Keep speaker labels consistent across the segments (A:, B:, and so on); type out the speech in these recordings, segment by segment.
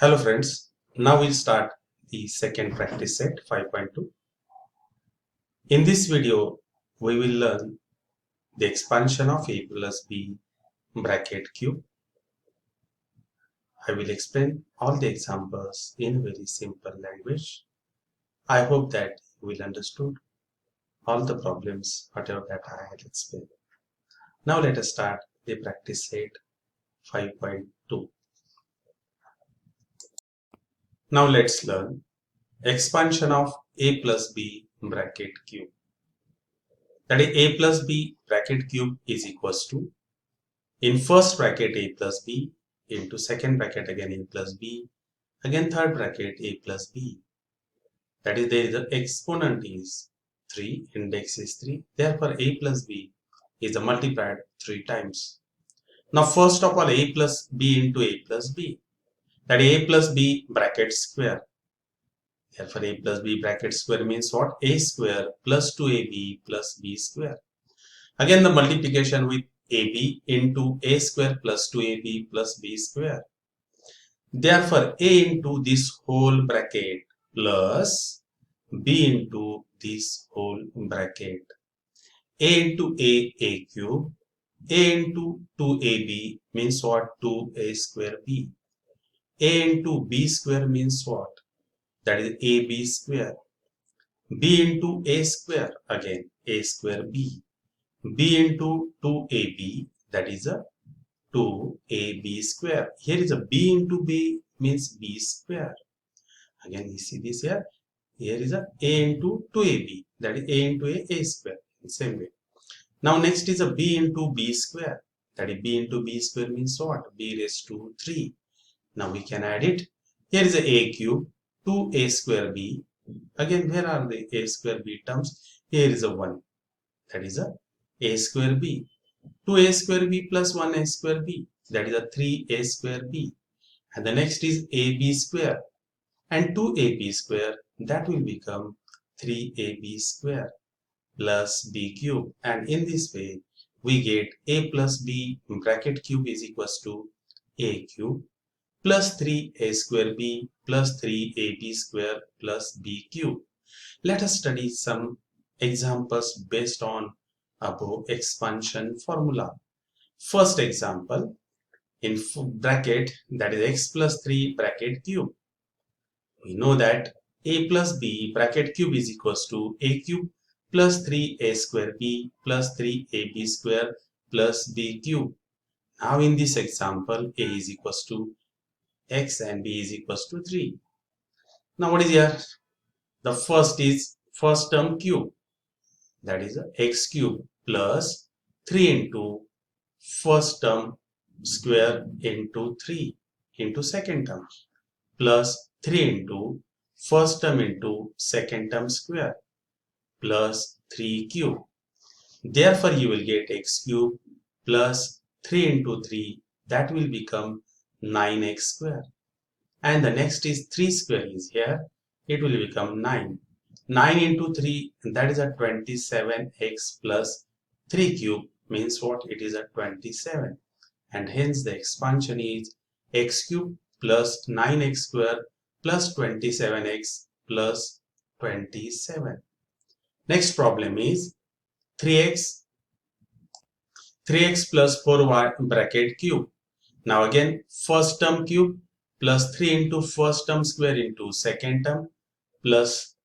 A: Hello friends, now we'll start the second practice set 5.2. In this video, we will learn the expansion of a plus b bracket cube. I will explain all the examples in very simple language. I hope that you will understood all the problems whatever that I had explained. Now let us start the practice set 5.2. Now let's learn expansion of a plus b bracket cube. That is a plus b bracket cube is equals to, in first bracket a plus b, into second bracket again a plus b, again third bracket a plus b. That is, there is the exponent is 3, index is 3, therefore a plus b is multiplied 3 times. Now first of all a plus b into a plus b, that is a plus b bracket square. Therefore a plus b bracket square means what? A square plus 2ab plus b square. Again the multiplication with ab into a square plus 2ab plus b square. Therefore a into this whole bracket plus b into this whole bracket. A into a cube. A into 2ab means what? 2a square b. A into b square means what? That is ab square. B into a square, again a square b. B into 2ab, that is a 2ab square. Here is a b into b means b square. Again you see this here. Here is a into 2ab, that is a into a square. In same way. Now next is a b into b square. That is b into b square means what? B raised to 3. Now we can add it. Here is a cube, 2a square b. Again where are the a square b terms? Here is a 1. That is a square b. 2a square b plus 1a square b. That is a 3a square b. And the next is ab square. And 2ab square, that will become 3ab square plus b cube. And in this way, we get a plus b bracket cube is equals to a cube plus 3a square b plus 3ab square plus b cube. Let us study some examples based on above expansion formula. First example, in bracket, that is x plus 3 bracket cube. We know that a plus b bracket cube is equals to a cube plus 3a square b plus 3ab square plus b cube. Now in this example, a is equals to x and b is equals to 3. Now what is here? The first is first term cube. That is x cube plus 3 into first term square into 3 into second term plus 3 into first term into second term square plus 3 cube. Therefore you will get x cube plus 3 into 3, that will become 9x square. And the next is 3 square is here, it will become 9. 9 into 3, that is a 27x plus 3 cube means what? It is a 27. And hence the expansion is x cube plus 9x square plus 27x plus 27. Next problem is 3x plus 4y bracket cube. Now again first term cube plus 3 into first term square into second term plus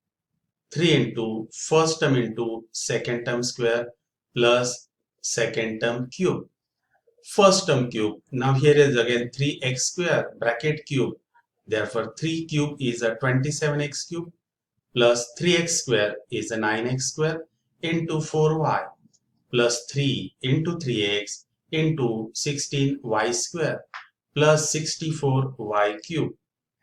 A: 3 into first term into second term square plus second term cube. First term cube. Now here is again 3x square bracket cube. Therefore 3 cube is a 27x cube plus 3x square is a 9x square into 4y plus 3 into 3x into 16y square plus 64y cube.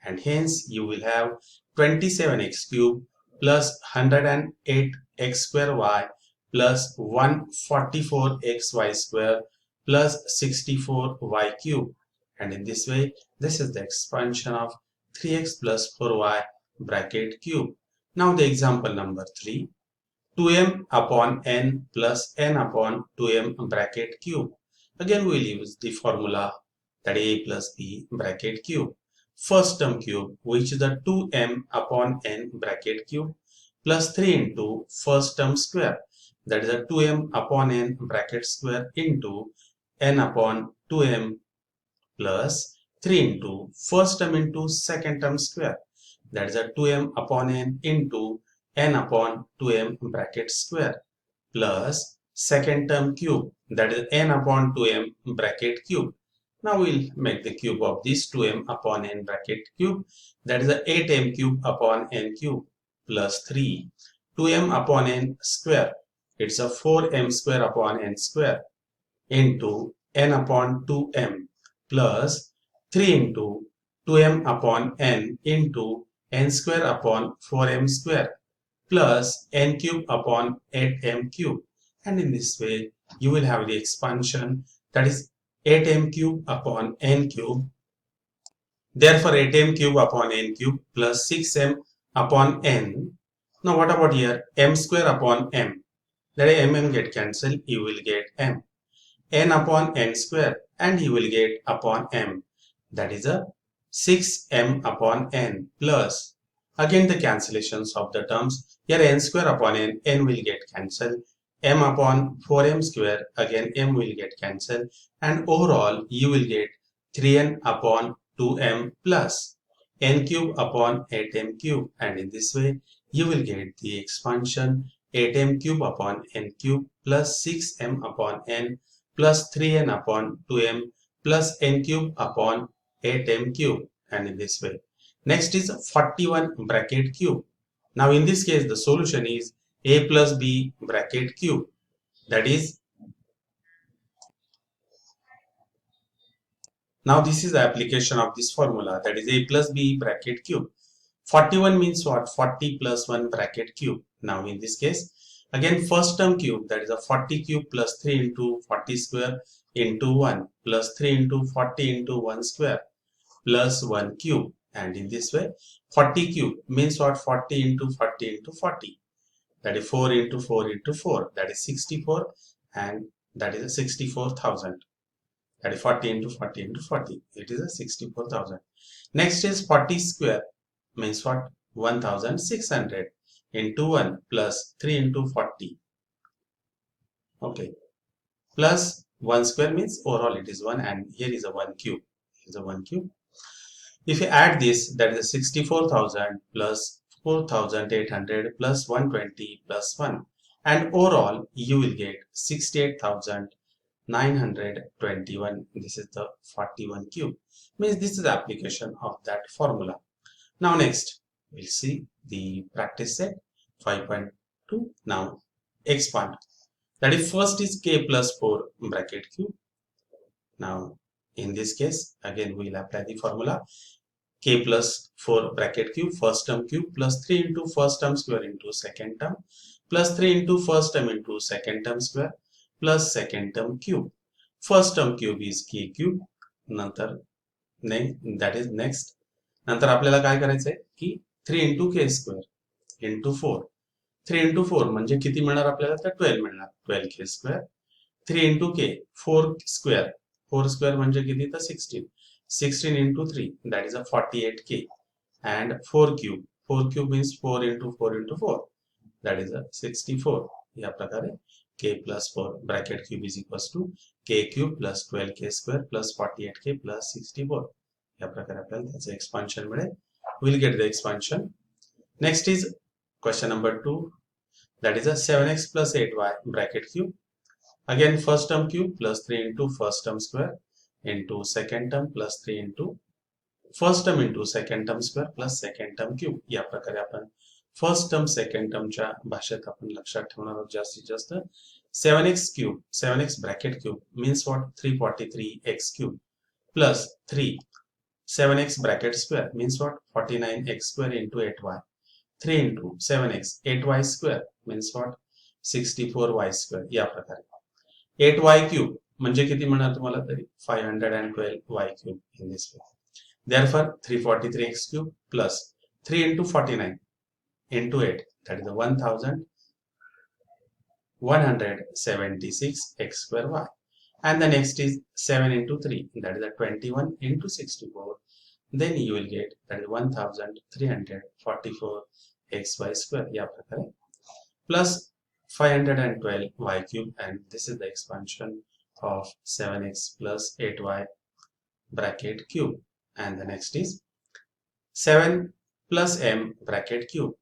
A: And hence you will have 27x cube plus 108x square y plus 144xy square plus 64y cube. And in this way, this is the expansion of 3x plus 4y bracket cube. Now the example number 3, 2m upon n plus n upon 2m bracket cube. Again we will use the formula, that a plus b bracket cube. first term cube, which is the 2m upon n bracket cube, plus 3 into first term square, that is a 2m upon n bracket square into n upon 2m, plus 3 into first term into second term square, that is a 2m upon n into n upon 2m bracket square, plus second term cube, that is n upon 2m bracket cube. Now we'll make the cube of this 2m upon n bracket cube, that is a 8m cube upon n cube, plus 3 2m upon n square, it's a 4m square upon n square, into n upon 2m, plus 3 into 2m upon n into n square upon 4m square, plus n cube upon 8m cube. And in this way, you will have the expansion, that is 8m cube upon n cube. Therefore, 8m cube upon n cube plus 6m upon n. Now, what about here? M square upon m. That is m get cancelled, you will get m. N upon n square, and you will get upon m. That is a 6m upon n, plus again the cancellations of the terms. Here n square upon n will get cancelled. M upon 4m square, again m will get cancelled, and overall you will get 3n upon 2m plus n cube upon 8m cube, and in this way you will get the expansion 8m cube upon n cube plus 6m upon n plus 3n upon 2m plus n cube upon 8m cube, and in this way. Next is 41 bracket cube. Now in this case the solution is a plus b bracket cube, that is, now this is the application of this formula, that is a plus b bracket cube. 41 means what? 40 plus 1 bracket cube. Now in this case, again first term cube, that is a 40 cube plus 3 into 40 square into 1 plus 3 into 40 into 1 square plus 1 cube, and in this way 40 cube means what? 40 into 40 into 40, that is 4 into 4 into 4, that is 64, and that is a 64,000. That is 40 into 40 into 40, it is a 64,000. Next is 40 square means what? 1,600 into 1 plus 3 into 40, okay, plus 1 square means overall it is 1, and here is a 1 cube, here is a 1 cube. If you add this, that is 64,000 plus 4,800 plus 120 plus 1, and overall you will get 68,921. This is the 41 cube, means this is the application of that formula. Now next we'll see the practice set 5.2. Now expand, that is first is k plus 4 bracket cube. Now in this case again we will apply the formula k plus 4 bracket cube, first term cube, plus 3 into first term square into second term, plus 3 into first term into second term square, plus second term cube. First term cube is k cube. नंतर that is next. नंतर आपल्याला काय करायचं आहे की 3 into k square into 4. 3 into 4 म्हणजे किती मिळणार आपल्याला? तर 12 मिळणार. 12k square. 3 into k 4 square. 4 square म्हणजे किती? तर 16. 16 into 3, that is a 48k, and 4 cube. 4 cube means 4 into 4 into 4, that is a 64. या प्रकारे k plus 4 bracket cube is equals to k cube plus 12k square plus 48k plus 64. या प्रकारे आपल्याला त्याचे expansion मिळेल. We'll get the expansion. Next is question number 2, that is a 7x plus 8y bracket cube. Again first term cube plus 3 into first term square into second term plus 3 into first term into second term square plus second term cube. या प्रकारे आपण first term second टर्मच्या भाषेत आपण लक्षात ठेवणार आहोत जास्तीत जास्त. 7x cube, 7x bracket cube means what? 343x cube plus 3 7x bracket square means what? 49x square into 8y. 3 into 7x 8y square means what? 64y square. या प्रकारे 8y cube म्हणजे किती मिळणार तुम्हाला? तरी 512y cube in this way. Therefore 343x cube plus 3 into 49 into 8, that is 1176 x square y. And the next is 7 into 3, that is 21 into 64 then you will get that is 1344 xy square या प्रकारे plus 512 y cube, and this is the expansion of 7x plus 8y bracket cube, and the next is 7 plus m bracket cube.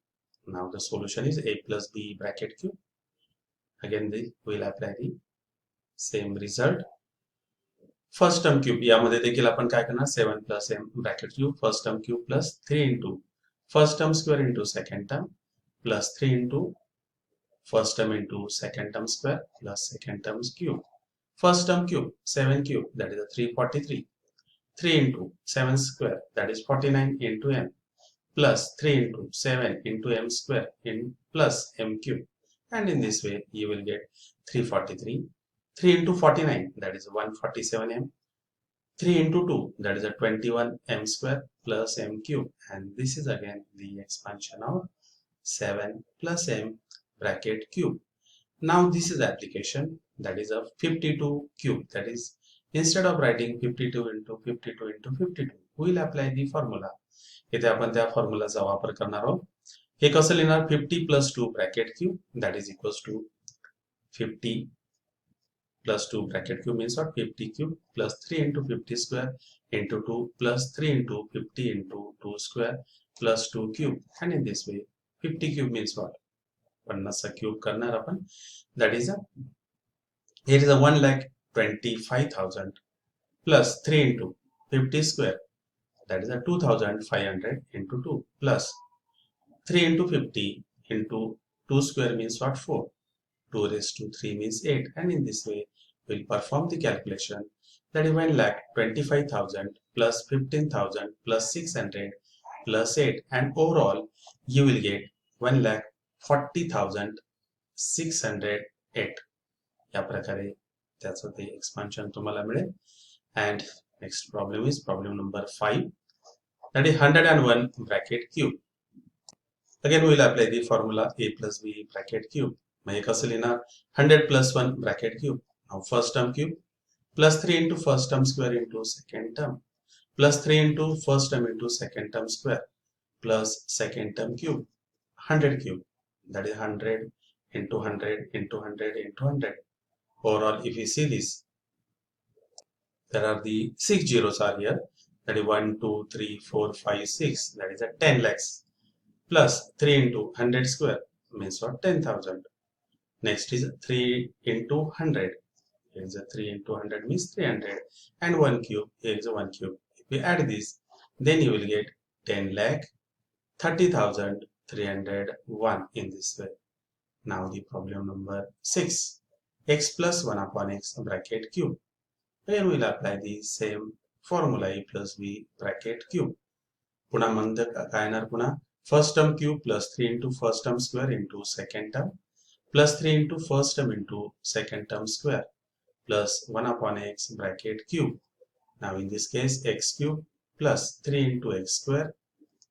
A: Now the solution is a plus b bracket cube. Again we'll apply the same result. First term cube यामध्ये देखील आपण काय करणार 7 plus M bracket cube first term cube plus 3 into first term square into second term plus 3 into first term into second term square plus second term cube first term cube 7 cube that is a 343 3 into 7 square that is 49 into m plus 3 into 7 into m square in plus m cube, and in this way you will get 343 3 into 49 that is 147 m 3 into 2 that is a 21 m square plus m cube, and this is again the expansion of 7 plus m bracket cube. Now this is application, that is a 52 cube, that is instead of writing 52 into 52 into 52 we will apply the formula. इथे आपण त्या फॉर्म्युलाचा वापर करणार आहोत. हे कसं लिहिणार 50 plus 2 bracket cube that is equals to 50 plus 2 bracket cube means what 50 cube plus 3 into 50 square into 2 plus 3 into 50 into 2 square plus 2 cube, and in this way 50 cube means what 50 cube करणार आपण, that is a here is a 1,25,000 plus 3 into 50 square that is a 2,500 into 2 plus 3 into 50 into 2 square means what 4 2 raised to 3 means 8, and in this way we'll perform the calculation, that is 1,25,000 plus 15,000 plus 600 plus 8, and overall you will get 1,40,608 या प्रकारे त्याचं ते expansion तुम्हाला मिळेल. And next problem is problem number 5, that is 101 bracket cube. Again we will apply the formula a plus b bracket cube. मग हे कसं लिहिणार 100 plus 1 bracket cube. Now first term cube plus 3 into first term square into second term plus 3 into first term into second term square plus second term cube 100 cube, that is 100 into 100 into 100 into 100. Overall if you see this, there are the 6 zeros are here, that is 1 2 3 4 5 6, that is a 10 lakhs plus 3 into 100 square means what 10,000. Next is 3 into 100, here is a 3 into 100 means 300, and 1 cube, here is a 1 cube. If we add this, then you will get 10 lakh 30,301 in this way. Now the problem number 6, x plus 1 upon x bracket cube. Here we will apply the same formula a plus b bracket cube. पुन्हा मंद काय येणार पुन्हा first term cube plus 3 into first term square into second term plus 3 into first term into second term square plus 1 upon x bracket cube. Now in this case x cube plus 3 into x square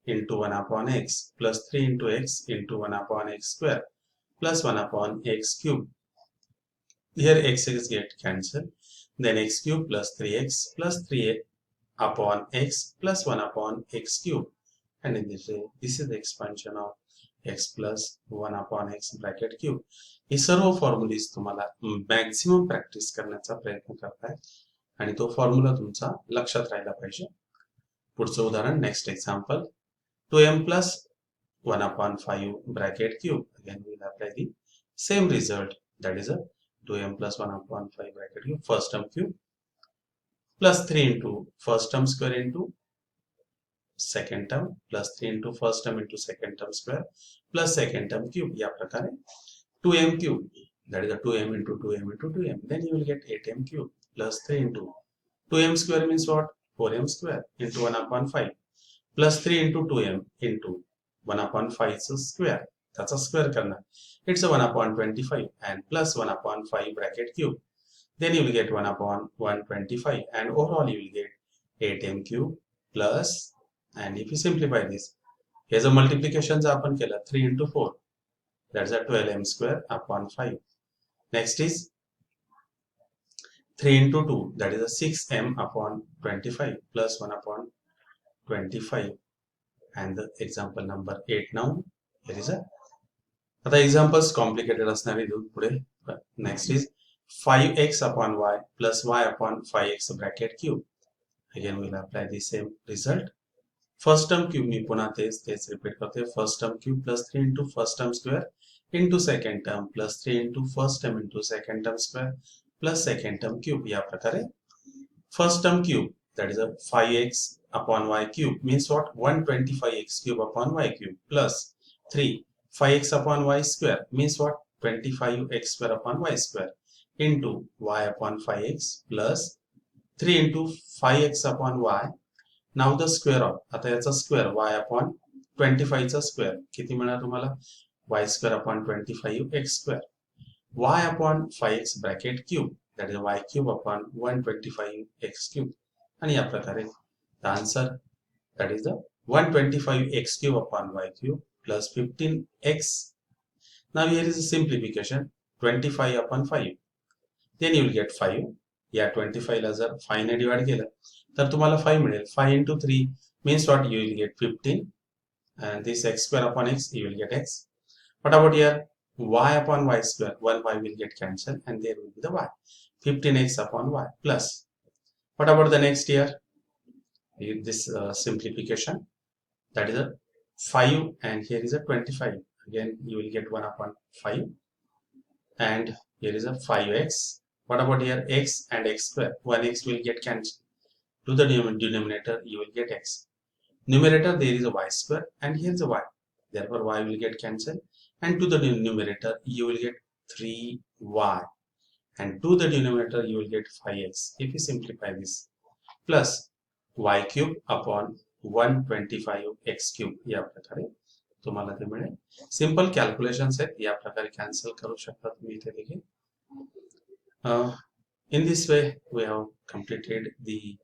A: into 1 upon x plus 3 into x into 1 upon x square plus 1 upon x cube. Here x's get cancelled, then x cube plus 3x plus 3 upon x plus 1 upon x cube, and in this way this is the expansion of x plus 1 upon x bracket cube. Hey serve formulas तुम्हाला maximum practice करण्याचा प्रयत्न करताय आणि तो formula तुमचा लक्षात राहिला पाहिजे. पुढचं उदाहरण next example 2m plus 1 upon 5 bracket cube. Again we will apply the same result, that is a 2m plus 1 upon 5 bracket cube first term cube plus 3 into first term square into second term plus 3 into first term into second term square plus second term cube या प्रकारे 2m cube, that is a 2m into 2m into 2m, then you will get 8m cube plus 3 into 2m square means what 4m square into 1 upon 5 plus 3 into 2m into 1 upon 5 square, that's a square करणार, it's a 1 upon 25 and plus 1 upon 5 bracket cube, then you will get 1 upon 125, and overall you will get 8m cube plus, and if you simplify this, here's a multiplication आपण केलं 3 into 4, that's a 12m square upon 5. Next is 3 into 2, that is a 6m upon 25 plus 1 upon 25 and the example number 8. Now here is a आता examples complicated असणार आहे पुढे. Next is 5x upon y plus y upon 5x bracket cube. Again we'll apply the same result. First term cube मी पुन्हा तेच repeat करते. First term cube plus 3 into first term square into second term plus 3 into first term into second term square plus second term cube. या प्रकारे first term cube, that is a 5x upon y cube, means what? 125x cube upon y cube plus 3 5x upon y square means what? 25x square upon y square into y upon 5x plus 3 into 5x upon y. Now the square of, आता याचा square y upon 25 चा square किती मिळणार तुम्हाला? y square upon 25 x square. y upon 5x bracket cube, that is y cube upon 125 x cube. आणि या प्रकारे the answer, that is the 125 x cube upon y cube plus 15x. Now here is a simplification. 25 upon 5. Then you will get 5. या 25 ला जर 5 ने divide केलं तर तुम्हाला 5 मिळेल. 5 into 3 means what? You will get 15. And this x square upon x, you will get x. What about here? Y upon y square. 1 y will get cancelled and there will be the y. 15x upon y plus. What about the next here? This simplification. That is a 5 and here is a 25. Again you will get 1 upon 5 and here is a 5x. What about here? X and x square. 1x will get cancelled. To the denominator you will get x. Numerator there is a y square and here is a y. Therefore y will get cancelled and to the numerator you will get 3y and to the denominator you will get 5x. If you simplify this plus y cube upon 125x cube, या प्रकारे तुम्हाला ते मिळेल. Simple calculations आहेत, या प्रकारे cancel करू शकता तुम्ही इथे देखील. In this way we have completed the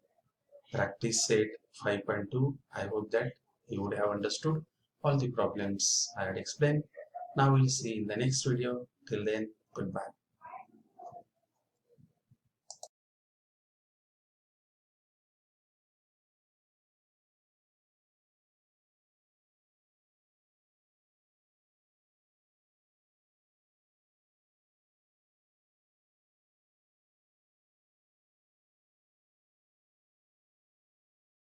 A: practice set 5.2. I hope that you would have understood all the problems I had explained. Now we'll see in the next video. Till then, goodbye.